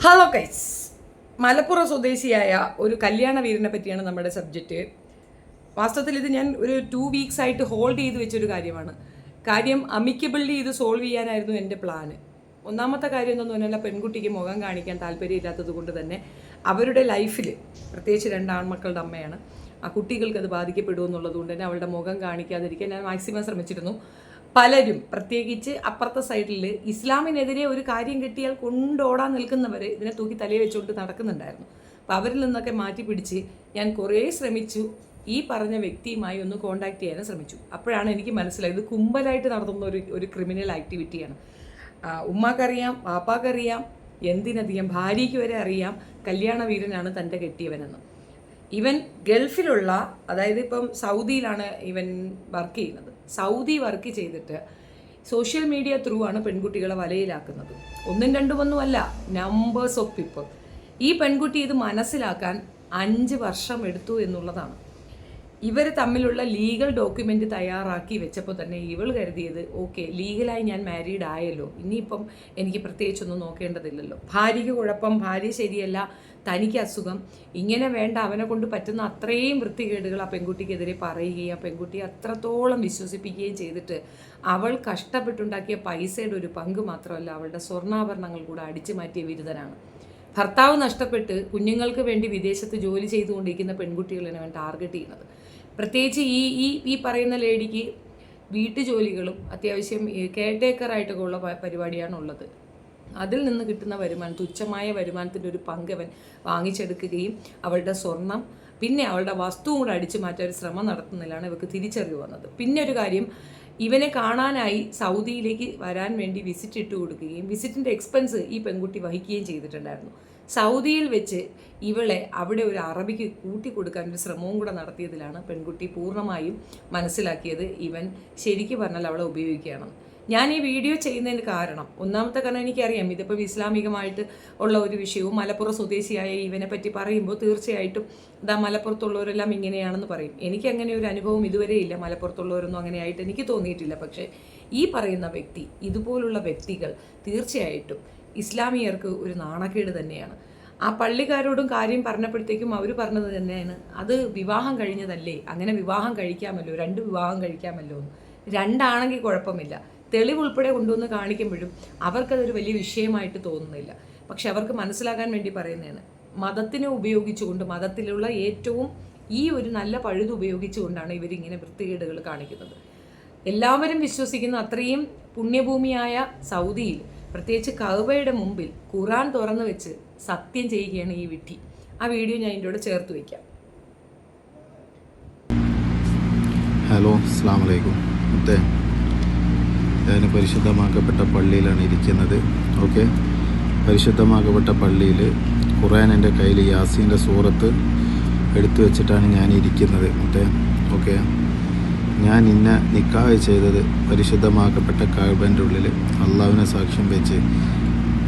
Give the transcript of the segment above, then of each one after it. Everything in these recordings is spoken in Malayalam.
ഹലോ ഗൈസ്, മലപ്പുറം സ്വദേശിയായ ഒരു കല്യാണ വീരനെ പറ്റിയാണ് നമ്മുടെ സബ്ജക്റ്റ്. വാസ്തവത്തിൽ ഇത് ഞാൻ ഒരു 2 വീക്സ് ആയിട്ട് ഹോൾഡ് ചെയ്ത് വെച്ചൊരു കാര്യം അമിക്കബിളി ഇത് സോൾവ് ചെയ്യാനായിരുന്നു എൻ്റെ പ്ലാന്. ഒന്നാമത്തെ കാര്യം എന്താണെന്ന് പറഞ്ഞാൽ പെൺകുട്ടിക്ക് മുഖം കാണിക്കാൻ താല്പര്യമില്ലാത്തത് കൊണ്ട് തന്നെ അവരുടെ ലൈഫിൽ, പ്രത്യേകിച്ച് 2 ആൺമക്കളുടെ അമ്മയാണ്, ആ കുട്ടികൾക്ക് അത് ബാധിക്കപ്പെടുമെന്നുള്ളത് കൊണ്ട് തന്നെ അവളുടെ മുഖം കാണിക്കാതിരിക്കാൻ ഞാൻ മാക്സിമം ശ്രമിച്ചിരുന്നു. പലരും, പ്രത്യേകിച്ച് അപ്പുറത്തെ സൈഡിൽ ഇസ്ലാമിനെതിരെ ഒരു കാര്യം കിട്ടിയാൽ കൊണ്ടോടാൻ നിൽക്കുന്നവർ ഇതിനെ തൂക്കി തലയിൽ വെച്ചുകൊണ്ട് നടക്കുന്നുണ്ടായിരുന്നു. അപ്പോൾ അവരിൽ നിന്നൊക്കെ മാറ്റി പിടിച്ച് ഞാൻ കുറേ ശ്രമിച്ചു. ഈ പറഞ്ഞ വ്യക്തിയുമായി ഒന്ന് കോണ്ടാക്ട് ചെയ്യാനും ശ്രമിച്ചു. അപ്പോഴാണ് എനിക്ക് മനസ്സിലായത് ഇത് കുമ്പലായിട്ട് നടത്തുന്ന ഒരു ക്രിമിനൽ ആക്ടിവിറ്റിയാണ്. ഉമ്മാക്കറിയാം, പാപ്പാക്കറിയാം, എന്തിനധികം ഭാര്യയ്ക്ക് വരെ അറിയാം കല്യാണ വീരനാണ് തൻ്റെ കെട്ടിയവനെന്ന്. ഇവൻ ഗൾഫിലുള്ള, അതായത് ഇപ്പം സൗദിയിലാണ് ഇവൻ വർക്ക് ചെയ്യുന്നത്. സൗദി വർക്ക് ചെയ്തിട്ട് സോഷ്യൽ മീഡിയ ത്രൂ ആണ് പെൺകുട്ടികളെ വലയിലാക്കുന്നത്. 1 2 അല്ല, നമ്പേഴ്സ് ഓഫ് പീപ്പിൾ. ഈ പെൺകുട്ടി ഇത് മനസ്സിലാക്കാൻ 5 വർഷം എടുത്തു എന്നുള്ളതാണ്. ഇവർ തമ്മിലുള്ള ലീഗൽ ഡോക്യുമെൻ്റ് തയ്യാറാക്കി വെച്ചപ്പോൾ തന്നെ ഇവൾ കരുതിയത് ഓക്കെ, ലീഗലായി ഞാൻ മാരീഡ് ആയല്ലോ, ഇനിയിപ്പം എനിക്ക് പ്രത്യേകിച്ചൊന്നും നോക്കേണ്ടതില്ലല്ലോ. ഭാര്യയ്ക്ക് കുഴപ്പം, ഭാര്യ ശരിയല്ല, തനിക്ക് അസുഖം, ഇങ്ങനെ വേണ്ട, അവനെ കൊണ്ട് പറ്റുന്ന അത്രയും വൃത്തികേടുകൾ ആ പെൺകുട്ടിക്കെതിരെ പറയുകയും ആ പെൺകുട്ടിയെ അത്രത്തോളം വിശ്വസിപ്പിക്കുകയും ചെയ്തിട്ട് അവൾ കഷ്ടപ്പെട്ടുണ്ടാക്കിയ പൈസയുടെ ഒരു പങ്ക് മാത്രമല്ല, അവളുടെ സ്വർണ്ണാഭരണങ്ങൾ കൂടെ അടിച്ചു മാറ്റിയ ബിരുദനാണ്. ഭർത്താവ് നഷ്ടപ്പെട്ട് കുഞ്ഞുങ്ങൾക്ക് വേണ്ടി വിദേശത്ത് ജോലി ചെയ്തുകൊണ്ടിരിക്കുന്ന പെൺകുട്ടികളാണ് അവൻ ടാർഗറ്റ് ചെയ്യുന്നത്. പ്രത്യേകിച്ച് ഈ പറയുന്ന ലേഡിക്ക് വീട്ടുജോലികളും അത്യാവശ്യം കെയർടേക്കറായിട്ടൊക്കെ ഉള്ള പരിപാടിയാണുള്ളത്. അതിൽ നിന്ന് കിട്ടുന്ന വരുമാനം, തുച്ഛമായ വരുമാനത്തിൻ്റെ ഒരു പങ്ക് അവൻ വാങ്ങിച്ചെടുക്കുകയും അവളുടെ സ്വർണം പിന്നെ അവളുടെ വസ്തുവും കൂടെ അടിച്ചു മാറ്റാൻ ഒരു ശ്രമം നടത്തുന്നതിലാണ് ഇവർക്ക് തിരിച്ചറിവ് വന്നത്. പിന്നെ ഒരു കാര്യം, ഇവനെ കാണാനായി സൗദിയിലേക്ക് വരാൻ വേണ്ടി വിസിറ്റ് ഇട്ട് കൊടുക്കുകയും വിസിറ്റിൻ്റെ എക്സ്പെൻസ് ഈ പെൺകുട്ടി വഹിക്കുകയും ചെയ്തിട്ടുണ്ടായിരുന്നു. സൗദിയിൽ വെച്ച് ഇവളെ അവിടെ ഒരു അറബിക്ക് കൂട്ടിക്കൊടുക്കാൻ ഒരു ശ്രമവും കൂടെ നടത്തിയതിലാണ് പെൺകുട്ടി പൂർണ്ണമായും മനസ്സിലാക്കിയത് ഇവൻ ശരിക്കും പറഞ്ഞാൽ അവളെ ഉപയോഗിക്കുകയാണ്. ഞാൻ ഈ വീഡിയോ ചെയ്യുന്നതിന് കാരണം, ഒന്നാമത്തെ കാരണം എനിക്കറിയാം ഇതിപ്പോൾ ഇസ്ലാമികമായിട്ട് ഉള്ള ഒരു വിഷയവും മലപ്പുറം സ്വദേശിയായ ഇവനെ പറ്റി പറയുമ്പോൾ തീർച്ചയായിട്ടും മലപ്പുറത്തുള്ളവരെല്ലാം ഇങ്ങനെയാണെന്ന് പറയും. എനിക്ക് അങ്ങനെ ഒരു അനുഭവം ഇതുവരെ ഇല്ല, മലപ്പുറത്തുള്ളവരൊന്നും അങ്ങനെയായിട്ട് എനിക്ക് തോന്നിയിട്ടില്ല. പക്ഷേ ഈ പറയുന്ന വ്യക്തി, ഇതുപോലുള്ള വ്യക്തികൾ തീർച്ചയായിട്ടും ഇസ്ലാമിയർക്ക് ഒരു നാണക്കേട് തന്നെയാണ്. ആ പള്ളിക്കാരോടും കാര്യം പറഞ്ഞപ്പോഴത്തേക്കും അവർ പറഞ്ഞത് തന്നെയാണ്, അത് വിവാഹം കഴിഞ്ഞതല്ലേ, അങ്ങനെ വിവാഹം കഴിക്കാമല്ലോ, 2 വിവാഹം കഴിക്കാമല്ലോ എന്ന്. 2 ആണെങ്കിൽ കുഴപ്പമില്ല, തെളിവുൾപ്പെടെ കൊണ്ടുവന്ന് കാണിക്കുമ്പോഴും അവർക്കതൊരു വലിയ വിഷയമായിട്ട് തോന്നുന്നില്ല. പക്ഷെ അവർക്ക് മനസ്സിലാക്കാൻ വേണ്ടി പറയുന്നതാണ്, മതത്തിനെ ഉപയോഗിച്ചുകൊണ്ട്, മതത്തിലുള്ള ഏറ്റവും ഈ ഒരു നല്ല പഴുത് ഉപയോഗിച്ചുകൊണ്ടാണ് ഇവരിങ്ങനെ വൃത്തികേടുകൾ കാണിക്കുന്നത്. എല്ലാവരും വിശ്വസിക്കുന്ന അത്രയും പുണ്യഭൂമിയായ സൗദിയിൽ, പ്രത്യേകിച്ച് കഅബയുടെ മുമ്പിൽ ഖുർആൻ തുറന്നു വെച്ച് സത്യം ചെയ്യുകയാണ് ഈ വിഡ്ഢി. ആ വീഡിയോ ഞാൻ ഇതിൻ്റെ കൂടെ ചേർത്ത് വയ്ക്കാം. ഹലോ, അസ്സലാമു അലൈക്കും. ഞാൻ പരിശുദ്ധമാക്കപ്പെട്ട പള്ളിയിലാണ് ഇരിക്കുന്നത്. ഓക്കെ, പരിശുദ്ധമാക്കപ്പെട്ട പള്ളിയിൽ ഖുർആൻ എൻ്റെ കയ്യിൽ യാസീൻ്റെ സൂറത്ത് എടുത്തു വെച്ചിട്ടാണ് ഞാൻ ഇരിക്കുന്നത്. ഓക്കെ, ഞാൻ നിക്കാഹ് ചെയ്തത് പരിശുദ്ധമാക്കപ്പെട്ട കഅബൻ്റെ ഉള്ളിൽ അള്ളാഹുവിനെ സാക്ഷ്യം വെച്ച്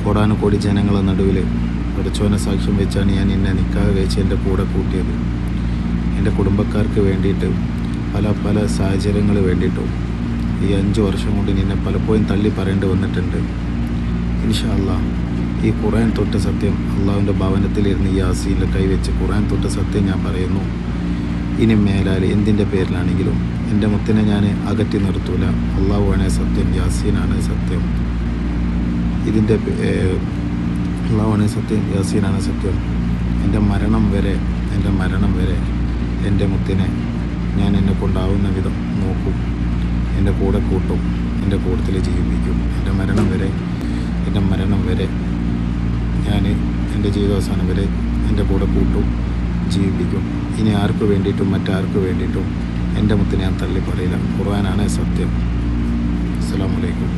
കോടാനുകോടി ജനങ്ങളെ നടുവിൽ പഠിച്ചവനെ സാക്ഷ്യം വെച്ചാണ് ഞാൻ നിക്കാഹ് കഴിച്ച് എൻ്റെ കൂടെ കൂട്ടിയത്. എൻ്റെ കുടുംബക്കാർക്ക് വേണ്ടിയിട്ട് പല സാഹചര്യങ്ങൾ വേണ്ടിയിട്ടും ഈ 5 വർഷം കൊണ്ട് നിന്നെ പലപ്പോഴും തള്ളി പറയേണ്ടി വന്നിട്ടുണ്ട്. ഇൻഷാ അല്ലാഹ് ഈ ഖുർആൻ തൊട്ട സത്യം, അള്ളാഹുവിൻ്റെ ഭവനത്തിലിരുന്ന് ഈ യാസീനിൽ കൈവച്ച് ഖുർആൻ തൊട്ട സത്യം ഞാൻ പറയുന്നു. ഇനി മേലാൽ എന്തിൻ്റെ പേരിലാണെങ്കിലും എൻ്റെ മുത്തിനെ ഞാൻ അകറ്റി നിർത്തൂല. അള്ളാഹുവാണ് സത്യം, യാസീനാണ് സത്യം, ഇതിൻ്റെ അള്ളാഹുവാണ് സത്യം, യാസീനാണ് സത്യം. എൻ്റെ മരണം വരെ എൻ്റെ മുത്തിനെ ഞാൻ എന്നെ കൊണ്ടാവുന്ന വിധം നോക്കും, എൻ്റെ കൂടെ കൂട്ടും, എൻ്റെ കൂട്ടത്തിൽ ജീവിപ്പിക്കും. എൻ്റെ മരണം വരെ ഞാൻ എൻ്റെ ജീവിതാവസാനം വരെ എൻ്റെ കൂടെ കൂട്ടും, ജീവിപ്പിക്കും. ഇനി ആർക്ക് വേണ്ടിയിട്ടും മറ്റാർക്ക് വേണ്ടിയിട്ടും എൻ്റെ മുത്തിനെ ഞാൻ തള്ളി പറയില്ല. ഖുർആനാണ് സത്യം. അസ്സലാമു അലൈക്കും.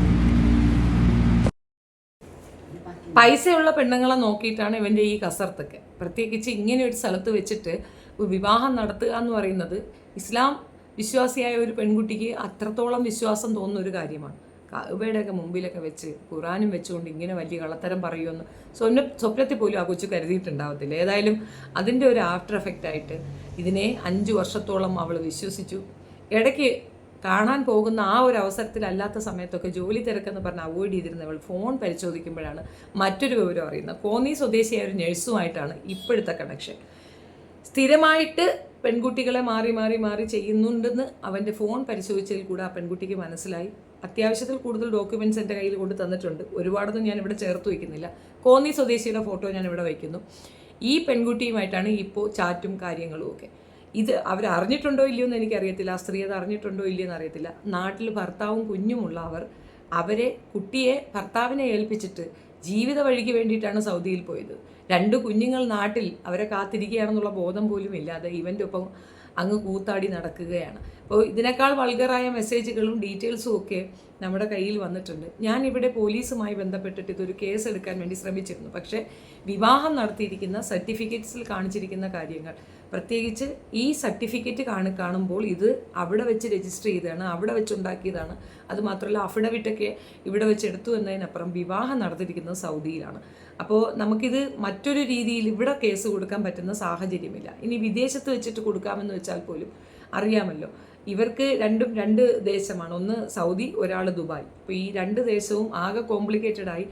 പൈസയുള്ള പെണ്ണുങ്ങളെ നോക്കിയിട്ടാണ് ഇവൻ്റെ ഈ കസർത്തൊക്കെ. പ്രത്യേകിച്ച് ഇങ്ങനെ ഒരു സ്ഥലത്ത് വെച്ചിട്ട് വിവാഹം നടത്തുക എന്ന് പറയുന്നത് ഇസ്ലാം വിശ്വാസിയായ ഒരു പെൺകുട്ടിക്ക് അത്രത്തോളം വിശ്വാസം തോന്നുന്ന ഒരു കാര്യമാണ്. കഅബയുടെയൊക്കെ മുമ്പിലൊക്കെ വെച്ച് ഖുർആനും വെച്ചുകൊണ്ട് ഇങ്ങനെ വലിയ കള്ളത്തരം പറയുമെന്ന് സ്വപ്നത്തിൽ പോലും ആ കൊച്ചു കരുതിയിട്ടുണ്ടാവത്തില്ല. ഏതായാലും അതിൻ്റെ ഒരു ആഫ്റ്റർ എഫക്റ്റ് ആയിട്ട് ഇതിനെ 5 വർഷത്തോളം അവൾ വിശ്വസിച്ചു. ഇടയ്ക്ക് കാണാൻ പോകുന്ന ആ ഒരു അവസരത്തിലല്ലാത്ത സമയത്തൊക്കെ ജോലി തിരക്കെന്ന് പറഞ്ഞ് അവോയ്ഡ് ചെയ്തിരുന്നവൾ ഫോൺ പരിശോധിക്കുമ്പോഴാണ് മറ്റൊരു വിവരം അറിയുന്നത്. കോന്നി സ്വദേശിയായ ഒരു നഴ്സുമായിട്ടാണ് ഇപ്പോഴത്തെ കണക്ഷൻ. സ്ഥിരമായിട്ട് പെൺകുട്ടികളെ മാറി മാറി മാറി ചെയ്യുന്നുണ്ടെന്ന് അവൻ്റെ ഫോൺ പരിശോധിച്ചതിൽ കൂടെ ആ പെൺകുട്ടിക്ക് മനസ്സിലായി. അത്യാവശ്യത്തിൽ കൂടുതൽ ഡോക്യുമെൻറ്റ്സ് എൻ്റെ കയ്യിൽ കൊണ്ട് തന്നിട്ടുണ്ട്. ഒരുപാടൊന്നും ഞാനിവിടെ ചേർത്ത് വയ്ക്കുന്നില്ല. കോന്നി സ്വദേശിയുടെ ഫോട്ടോ ഞാനിവിടെ വയ്ക്കുന്നു. ഈ പെൺകുട്ടിയുമായിട്ടാണ് ഇപ്പോൾ ചാറ്റും കാര്യങ്ങളും ഒക്കെ. ഇത് അവരറിഞ്ഞിട്ടുണ്ടോ ഇല്ലയോ എന്ന് എനിക്കറിയത്തില്ല. ആ സ്ത്രീ അത് അറിഞ്ഞിട്ടുണ്ടോ ഇല്ലയോ എന്ന് അറിയത്തില്ല. നാട്ടിൽ ഭർത്താവും കുഞ്ഞുമുള്ള അവരെ കുട്ടിയെ ഭർത്താവിനെ ഏൽപ്പിച്ചിട്ട് ജീവിത വഴിക്ക് വേണ്ടിയിട്ടാണ് സൗദിയിൽ പോയത്. 2 കുഞ്ഞുങ്ങൾ നാട്ടിൽ അവരെ കാത്തിരിക്കുകയാണെന്നുള്ള ബോധം പോലും ഇല്ലാതെ ഇവൻ്റെ ഒപ്പം അങ്ങ് കൂത്താടി നടക്കുകയാണ്. അപ്പോൾ ഇതിനേക്കാൾ വൾഗറായ മെസ്സേജുകളും ഡീറ്റെയിൽസും ഒക്കെ നമ്മുടെ കയ്യിൽ വന്നിട്ടുണ്ട്. ഞാനിവിടെ പോലീസുമായി ബന്ധപ്പെട്ടിട്ട് ഇതൊരു കേസ് എടുക്കാൻ വേണ്ടി ശ്രമിച്ചിരുന്നു. പക്ഷേ വിവാഹം നടത്തിയിരിക്കുന്ന സർട്ടിഫിക്കറ്റ്സിൽ കാണിച്ചിരിക്കുന്ന കാര്യങ്ങൾ, പ്രത്യേകിച്ച് ഈ സർട്ടിഫിക്കറ്റ് കാണുമ്പോൾ ഇത് അവിടെ വെച്ച് രജിസ്റ്റർ ചെയ്തതാണ്, അവിടെ വെച്ചുണ്ടാക്കിയതാണ്. അതുമാത്രമല്ല അഫിഡവിറ്റൊക്കെ ഇവിടെ വെച്ച് എടുത്തു എന്നതിനപ്പുറം വിവാഹം നടത്തിയിരിക്കുന്നത് സൗദിയിലാണ്. അപ്പോൾ നമുക്കിത് മറ്റൊരു രീതിയിൽ ഇവിടെ കേസ് കൊടുക്കാൻ പറ്റുന്ന സാഹചര്യമില്ല. ഇനി വിദേശത്ത് വെച്ചിട്ട് കൊടുക്കാമെന്ന് വെച്ചാൽ പോലും അറിയാമല്ലോ, ഇവർക്ക് രണ്ടും 2 ദേശമാണ്. ഒന്ന് സൗദി, ഒരാൾ ദുബായ്. അപ്പോൾ ഈ 2 ദേശവും ആകെ കോംപ്ലിക്കേറ്റഡായി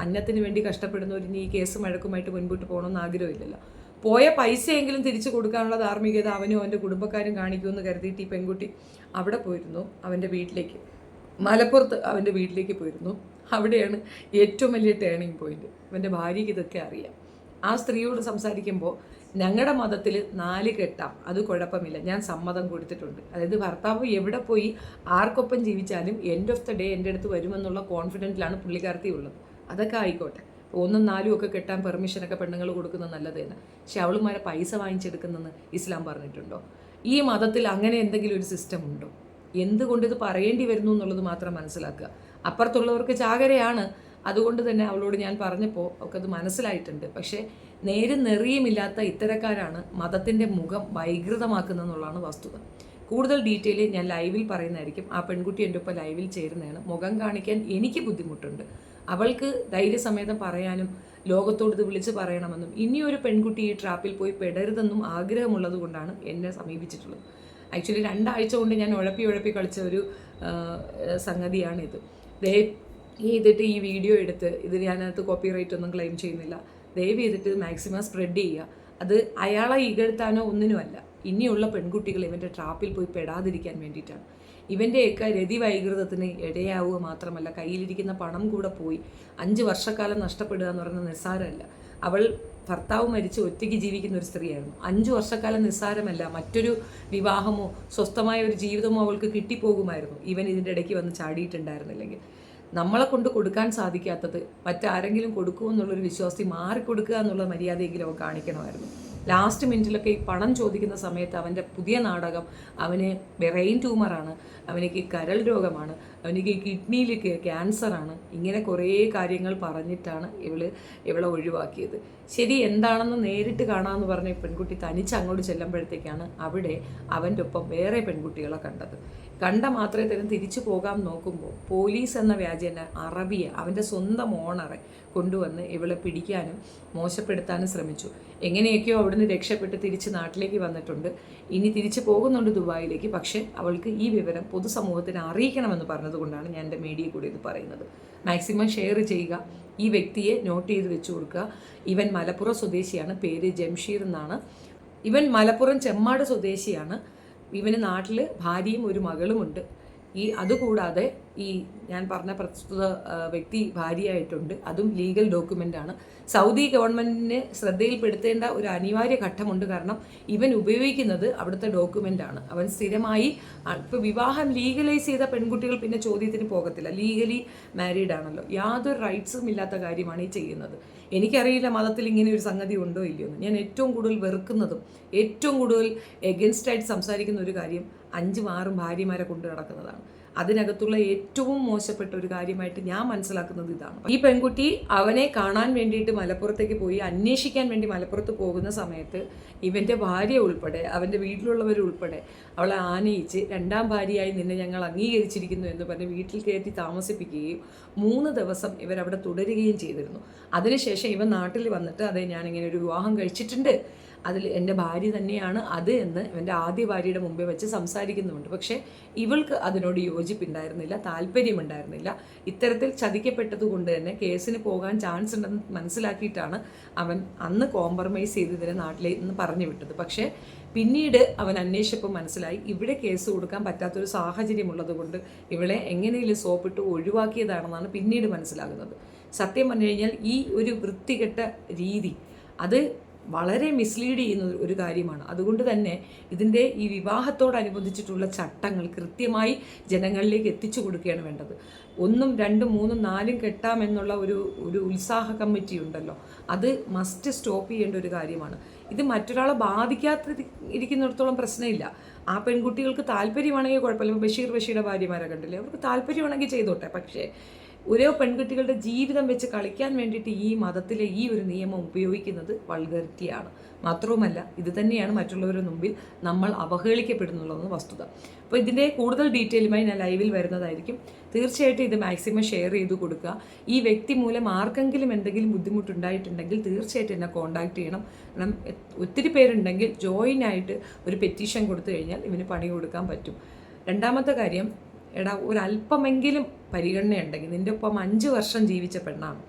അന്നത്തിന് വേണ്ടി കഷ്ടപ്പെടുന്നവരിനി ഈ കേസ് മഴക്കുമായിട്ട് മുൻപോട്ട് പോകണമെന്ന് ആഗ്രഹമില്ലല്ലോ. പോയ പൈസയെങ്കിലും തിരിച്ചു കൊടുക്കാനുള്ള ധാർമ്മികത അവനും അവൻ്റെ കുടുംബക്കാരും കാണിക്കുമെന്ന് കരുതിയിട്ട് ഈ പെൺകുട്ടി അവിടെ പോയിരുന്നു. അവൻ്റെ വീട്ടിലേക്ക്, മലപ്പുറത്ത് അവൻ്റെ വീട്ടിലേക്ക് പോയിരുന്നു. അവിടെയാണ് ഏറ്റവും വലിയ ടേണിംഗ് പോയിന്റ്. അവൻ്റെ ഭാര്യയ്ക്ക് ഇതൊക്കെ അറിയാം. ആ സ്ത്രീയോട് സംസാരിക്കുമ്പോൾ ഞങ്ങളുടെ മതത്തിൽ 4 കെട്ടാം, അത് കുഴപ്പമില്ല, ഞാൻ സമ്മതം കൊടുത്തിട്ടുണ്ട്. അതായത് ഭർത്താവ് എവിടെ പോയി ആർക്കൊപ്പം ജീവിച്ചാലും എൻഡ് ഓഫ് ദ ഡേ എൻ്റെ അടുത്ത് വരുമെന്നുള്ള കോൺഫിഡൻറ്റിലാണ് പുള്ളിക്കാരത്തി ഉള്ളത്. അതൊക്കെ ആയിക്കോട്ടെ, 1ഉം 4ഉം ഒക്കെ കെട്ടാൻ പെർമിഷനൊക്കെ പെണ്ണുങ്ങൾ കൊടുക്കുന്നത് നല്ലത് തന്നെ. പക്ഷെ അവളുമാരെ പൈസ വാങ്ങിച്ചെടുക്കുന്നെന്ന് ഇസ്ലാം പറഞ്ഞിട്ടുണ്ടോ? ഈ മതത്തിൽ അങ്ങനെ എന്തെങ്കിലും ഒരു സിസ്റ്റം ഉണ്ടോ? എന്തുകൊണ്ട് ഇത് പറയേണ്ടി വരുന്നു എന്നുള്ളത് മാത്രം മനസ്സിലാക്കുക. അപ്പുറത്തുള്ളവർക്ക് ചാകരയാണ്. അതുകൊണ്ട് തന്നെ അവളോട് ഞാൻ പറഞ്ഞപ്പോൾ അവൾക്കത് മനസ്സിലായിട്ടുണ്ട്. പക്ഷേ നേരും നെറിയുമില്ലാത്ത ഇത്തരക്കാരാണ് മതത്തിൻ്റെ മുഖം വൈകൃതമാക്കുന്നതെന്നുള്ളതാണ് വസ്തുത. കൂടുതൽ ഡീറ്റെയിൽ ഞാൻ ലൈവിൽ പറയുന്നതായിരിക്കും. ആ പെൺകുട്ടി എൻ്റെ ഒപ്പം ലൈവിൽ ചേരുന്നതാണ്. മുഖം കാണിക്കാൻ എനിക്ക് ബുദ്ധിമുട്ടുണ്ട്. അവൾക്ക് ധൈര്യസമേതം പറയാനും ലോകത്തോട് ഇത് വിളിച്ച് പറയണമെന്നും ഇനിയൊരു പെൺകുട്ടി ഈ ട്രാപ്പിൽ പോയി പെടരുതെന്നും ആഗ്രഹമുള്ളത് കൊണ്ടാണ് എന്നെ സമീപിച്ചിട്ടുള്ളത്. ആക്ച്വലി 2 ആഴ്ച കൊണ്ട് ഞാൻ ഉഴപ്പി കളിച്ച ഒരു സംഗതിയാണിത്. ദയവ് ചെയ്തിട്ട് ഈ വീഡിയോ എടുത്ത്, ഇത് ഞാനകത്ത് കോപ്പിറൈറ്റ് ഒന്നും ക്ലെയിം ചെയ്യുന്നില്ല, ദയവ് ചെയ്തിട്ട് മാക്സിമം സ്പ്രെഡ് ചെയ്യുക. അത് അയാളെ ഇകഴ്ത്താനോ ഒന്നിനുമല്ല. ഇനിയുള്ള പെൺകുട്ടികൾ ഇവൻ്റെ ട്രാപ്പിൽ പോയി പെടാതിരിക്കാൻ വേണ്ടിയിട്ടാണ്. ഇവൻ്റെയൊക്കെ രതി വൈകൃതത്തിന് ഇടയാവുക മാത്രമല്ല, കയ്യിലിരിക്കുന്ന പണം കൂടെ പോയി 5 വർഷക്കാലം നഷ്ടപ്പെടുക എന്ന് പറയുന്നത് നിസ്സാരമല്ല. അവൾ ഭർത്താവ് മരിച്ച് ഒറ്റയ്ക്ക് ജീവിക്കുന്ന ഒരു സ്ത്രീയായിരുന്നു. 5 വർഷക്കാലം നിസ്സാരമല്ല. മറ്റൊരു വിവാഹമോ സ്വസ്ഥമായ ഒരു ജീവിതമോ അവൾക്ക് കിട്ടിപ്പോകുമായിരുന്നു ഇവൻ ഇതിൻ്റെ ഇടയ്ക്ക് വന്ന് ചാടിയിട്ടുണ്ടായിരുന്നില്ലെങ്കിൽ. നമ്മളെ കൊണ്ട് കൊടുക്കാൻ സാധിക്കാത്തത് മറ്റാരെങ്കിലും കൊടുക്കുമെന്നുള്ളൊരു വിശ്വാസി മാറിക്കൊടുക്കുക എന്നുള്ള മര്യാദയെങ്കിലും അവൻ കാണിക്കണമായിരുന്നു. ലാസ്റ്റ് മിനിറ്റിലൊക്കെ ഈ പണം ചോദിക്കുന്ന സമയത്ത് അവൻ്റെ പുതിയ നാടകം, അവന് ബ്രെയിൻ ട്യൂമറാണ്, അവനിക്ക് കരൾ രോഗമാണ്, അവനിക്ക് കിഡ്നിയിൽ ക്യാൻസറാണ്, ഇങ്ങനെ കുറേ കാര്യങ്ങൾ പറഞ്ഞിട്ടാണ് ഇവളെ ഒഴിവാക്കിയത്. ശരി, എന്താണെന്ന് നേരിട്ട് കാണാമെന്ന് പറഞ്ഞ പെൺകുട്ടി തനിച്ച് അങ്ങോട്ട് ചെല്ലുമ്പോഴത്തേക്കാണ് അവിടെ അവൻ്റെ ഒപ്പം വേറെ പെൺകുട്ടികളെ കണ്ട മാത്രമേ തന്നെ തിരിച്ചു പോകാൻ നോക്കുമ്പോൾ പോലീസ് എന്ന വ്യാജേന അറബിയെ, അവൻ്റെ സ്വന്തം ഓണറെ കൊണ്ടുവന്ന് ഇവളെ പിടിക്കാനും മോശപ്പെടുത്താനും ശ്രമിച്ചു. എങ്ങനെയൊക്കെയോ അവിടുന്ന് രക്ഷപ്പെട്ട് തിരിച്ച് നാട്ടിലേക്ക് വന്നിട്ടുണ്ട്. ഇനി തിരിച്ചു പോകുന്നുണ്ട് ദുബായിലേക്ക്. പക്ഷേ അവൾക്ക് ഈ വിവരം പൊതുസമൂഹത്തിന് അറിയിക്കണമെന്ന് പറഞ്ഞതുകൊണ്ടാണ് ഞാൻ എൻ്റെ മീഡിയയിൽ കൂടി ഇത് പറയുന്നത്. മാക്സിമം ഷെയർ ചെയ്യുക. ഈ വ്യക്തിയെ നോട്ട് ചെയ്ത് വെച്ചു കൊടുക്കുക. ഇവൻ മലപ്പുറം സ്വദേശിയാണ്, പേര് ജംഷീർ എന്നാണ്. ഇവൻ മലപ്പുറം ചെമ്മാട് സ്വദേശിയാണ്. ഇവന് നാട്ടിൽ ഭാര്യയും ഒരു മകളുമുണ്ട്. അതുകൂടാതെ ഈ ഞാൻ പറഞ്ഞ പ്രസ്തുത വ്യക്തി ഭാര്യയായിട്ടുണ്ട്. അതും ലീഗൽ ഡോക്യുമെൻ്റാണ്. സൗദി ഗവൺമെൻറ്റിന് ശ്രദ്ധയിൽപ്പെടുത്തേണ്ട ഒരു അനിവാര്യ ഘട്ടമുണ്ട്. കാരണം ഇവൻ ഉപയോഗിക്കുന്നത് അവിടുത്തെ ഡോക്യുമെൻ്റാണ്. അവൻ സ്ഥിരമായി ഇപ്പോൾ വിവാഹം ലീഗലൈസ് ചെയ്ത പെൺകുട്ടികൾ പിന്നെ ചോദ്യത്തിന് പോകത്തില്ല. ലീഗലി മാരീഡ് ആണല്ലോ. യാതൊരു റൈറ്റ്സും ഇല്ലാത്ത കാര്യമാണ് ഈ ചെയ്യുന്നത്. എനിക്കറിയില്ല മതത്തിൽ ഇങ്ങനെ ഒരു സംഗതി ഉണ്ടോ ഇല്ലയോ എന്ന്. ഞാൻ ഏറ്റവും കൂടുതൽ വെറുക്കുന്നതും ഏറ്റവും കൂടുതൽ എഗൻസ്റ്റായിട്ട് സംസാരിക്കുന്ന ഒരു കാര്യം 5ഉം 6ഉം ഭാര്യമാരെ കൊണ്ടു നടക്കുന്നതാണ്. അതിനകത്തുള്ള ഏറ്റവും മോശപ്പെട്ട ഒരു കാര്യമായിട്ട് ഞാൻ മനസ്സിലാക്കുന്നത് ഇതാണ്. ഈ പെൺകുട്ടി അവനെ കാണാൻ വേണ്ടിയിട്ട് മലപ്പുറത്തേക്ക് പോയി, അന്വേഷിക്കാൻ വേണ്ടി മലപ്പുറത്ത് പോകുന്ന സമയത്ത് ഇവൻ്റെ ഭാര്യ ഉൾപ്പെടെ അവൻ്റെ വീട്ടിലുള്ളവരുൾപ്പെടെ അവളെ ആനയിച്ച് 2ാം ഭാര്യയായി നിന്നെ ഞങ്ങൾ അംഗീകരിച്ചിരിക്കുന്നു എന്ന് പറഞ്ഞ് വീട്ടിൽ കയറ്റി താമസിപ്പിക്കുകയും 3 ദിവസം ഇവരവിടെ തുടരുകയും ചെയ്തിരുന്നു. അതിനുശേഷം ഇവൻ നാട്ടിൽ വന്നിട്ട് അതെ ഞാനിങ്ങനെ ഒരു വിവാഹം കഴിച്ചിട്ടുണ്ട്, അതിൽ എൻ്റെ ഭാര്യ തന്നെയാണ് അത് എന്ന് എൻ്റെ ആദ്യ ഭാര്യയുടെ മുമ്പേ വെച്ച് സംസാരിക്കുന്നുമുണ്ട്. പക്ഷേ ഇവൾക്ക് അതിനോട് യോജിപ്പുണ്ടായിരുന്നില്ല, താല്പര്യമുണ്ടായിരുന്നില്ല. ഇത്തരത്തിൽ ചതിക്കപ്പെട്ടത് കൊണ്ട് തന്നെ കേസിന് പോകാൻ ചാൻസ് ഉണ്ടെന്ന് മനസ്സിലാക്കിയിട്ടാണ് അവൻ അന്ന് കോംപ്രമൈസ് ചെയ്ത് ഇതിനെ നാട്ടിലേക്ക് നിന്ന് പറഞ്ഞു വിട്ടത്. പക്ഷേ പിന്നീട് അവൻ അന്വേഷിച്ചപ്പോൾ മനസ്സിലായി ഇവിടെ കേസ് കൊടുക്കാൻ പറ്റാത്തൊരു സാഹചര്യമുള്ളത് കൊണ്ട് ഇവളെ എങ്ങനെയും സോപ്പിട്ട് ഒഴിവാക്കിയതാണെന്നാണ് പിന്നീട് മനസ്സിലാകുന്നത്. സത്യം പറഞ്ഞു കഴിഞ്ഞാൽ ഈ ഒരു വൃത്തികെട്ട രീതി അത് വളരെ മിസ്ലീഡ് ചെയ്യുന്ന ഒരു കാര്യമാണ്. അതുകൊണ്ട് തന്നെ ഇതിൻ്റെ ഈ വിവാഹത്തോടനുബന്ധിച്ചിട്ടുള്ള ചട്ടങ്ങൾ കൃത്യമായി ജനങ്ങളിലേക്ക് എത്തിച്ചു കൊടുക്കുകയാണ് വേണ്ടത്. 1, 2, 3, 4 കെട്ടാമെന്നുള്ള ഒരു ഉത്സാഹ കമ്മിറ്റി ഉണ്ടല്ലോ, അത് മസ്റ്റ് സ്റ്റോപ്പ് ചെയ്യേണ്ട ഒരു കാര്യമാണ്. ഇത് മറ്റൊരാളെ ബാധിക്കാതിരിക്കുന്നിടത്തോളം പ്രശ്നമില്ല. ആ പെൺകുട്ടികൾക്ക് താല്പര്യമാണെങ്കിൽ കുഴപ്പമില്ല. ബഷീറുടെ ഭാര്യമാരെ കണ്ടില്ലേ, അവർക്ക് താല്പര്യമാണെങ്കിൽ ചെയ്തോട്ടെ. പക്ഷേ ഓരോ പെൺകുട്ടികളുടെ ജീവിതം വെച്ച് കളിക്കാൻ വേണ്ടിയിട്ട് ഈ മതത്തിലെ ഈ ഒരു നിയമം ഉപയോഗിക്കുന്നത് വൾഗറിറ്റിയാണ്. മാത്രവുമല്ല ഇത് തന്നെയാണ് മറ്റുള്ളവരുടെ മുമ്പിൽ നമ്മൾ അവഹേളിക്കപ്പെടുന്നുള്ളതെന്ന് വസ്തുത. അപ്പോൾ ഇതിൻ്റെ കൂടുതൽ ഡീറ്റെയിലുമായി ഞാൻ ലൈവിൽ വരുന്നതായിരിക്കും. തീർച്ചയായിട്ടും ഇത് മാക്സിമം ഷെയർ ചെയ്ത് കൊടുക്കുക. ഈ വ്യക്തി മൂലം ആർക്കെങ്കിലും എന്തെങ്കിലും ബുദ്ധിമുട്ടുണ്ടായിട്ടുണ്ടെങ്കിൽ തീർച്ചയായിട്ടും എന്നെ കോൺടാക്ട് ചെയ്യണം. കാരണം ഒത്തിരി പേരുണ്ടെങ്കിൽ ജോയിൻ ആയിട്ട് ഒരു പെറ്റീഷൻ കൊടുത്തു കഴിഞ്ഞാൽ ഇവന് പണി കൊടുക്കാൻ പറ്റും. രണ്ടാമത്തെ കാര്യം, എടാ ഒരല്പമെങ്കിലും പരിഗണനയുണ്ടെങ്കിൽ നിൻ്റെ ഒപ്പം 5 വർഷം ജീവിച്ച പെണ്ണാണ്,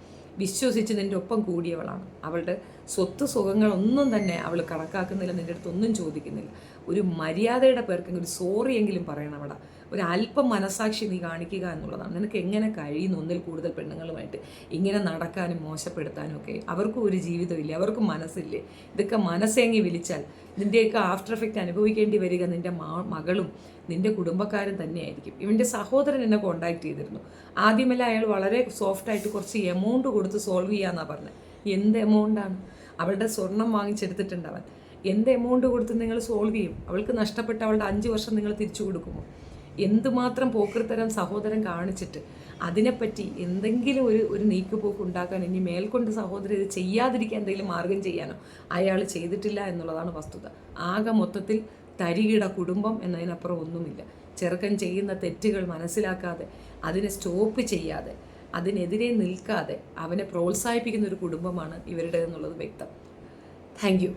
വിശ്വസിച്ച് നിൻ്റെ ഒപ്പം കൂടിയവളാണ്, അവളുടെ സ്വത്ത് സുഖങ്ങളൊന്നും തന്നെ അവൾ കണക്കാക്കുന്നില്ല, നിൻ്റെ അടുത്തൊന്നും ചോദിക്കുന്നില്ല. ഒരു മര്യാദയുടെ പേർക്കെങ്കിലും ഒരു സോറി എങ്കിലും പറയണം. അവിടെ ഒരു അല്പം മനസാക്ഷി നീ കാണിക്കുക എന്നുള്ളതാണ്. നിനക്ക് എങ്ങനെ കഴിയുന്നു 1-ൽ കൂടുതൽ പെണ്ണുങ്ങളുമായിട്ട് ഇങ്ങനെ നടക്കാനും മോശപ്പെടുത്താനും ഒക്കെ? അവർക്കും ഒരു ജീവിതമില്ലേ, അവർക്കും മനസ്സില്ലേ? ഇതൊക്കെ മനസ്സേങ്ങി വിളിച്ചാൽ ഇതിൻ്റെയൊക്കെ ആഫ്റ്റർ എഫക്റ്റ് അനുഭവിക്കേണ്ടി വരിക നിൻ്റെ മകളും നിൻ്റെ കുടുംബക്കാരും തന്നെയായിരിക്കും. ഇവൻ്റെ സഹോദരൻ എന്നെ കോൺടാക്ട് ചെയ്തിരുന്നു. ആദ്യമല്ല അയാൾ വളരെ സോഫ്റ്റായിട്ട് കുറച്ച് എമൗണ്ട് കൊടുത്ത് സോൾവ് ചെയ്യാമെന്നാണ് പറഞ്ഞത്. എന്ത് എമൗണ്ടാണ്? അവളുടെ സ്വർണം വാങ്ങിച്ചെടുത്തിട്ടുണ്ട് അവൻ. എന്ത് എമൗണ്ട് കൊടുത്ത് നിങ്ങൾ സോൾവ് ചെയ്യും? അവൾക്ക് നഷ്ടപ്പെട്ട അവളുടെ 5 വർഷം നിങ്ങൾ തിരിച്ചു കൊടുക്കുമോ? എന്തുമാത്രം പോക്കൃത്തരം സഹോദരൻ കാണിച്ചിട്ട് അതിനെപ്പറ്റി എന്തെങ്കിലും ഒരു നീക്കുപോക്ക് ഉണ്ടാക്കാൻ ഇനി മേൽക്കൊണ്ട് സഹോദരൻ ഇത് ചെയ്യാതിരിക്കാൻ എന്തെങ്കിലും മാർഗം ചെയ്യാനോ അയാൾ ചെയ്തിട്ടില്ല എന്നുള്ളതാണ് വസ്തുത. ആകെ മൊത്തത്തിൽ തരികിട കുടുംബം എന്നതിനപ്പുറം ഒന്നുമില്ല. ചെറുക്കൻ ചെയ്യുന്ന തെറ്റുകൾ മനസ്സിലാക്കാതെ അതിനെ സ്റ്റോപ്പ് ചെയ്യാതെ അതിനെതിരെ നിൽക്കാതെ അവനെ പ്രോത്സാഹിപ്പിക്കുന്ന ഒരു കുടുംബമാണ് ഇവരുടെ എന്നുള്ളത് വ്യക്തം. Thank you.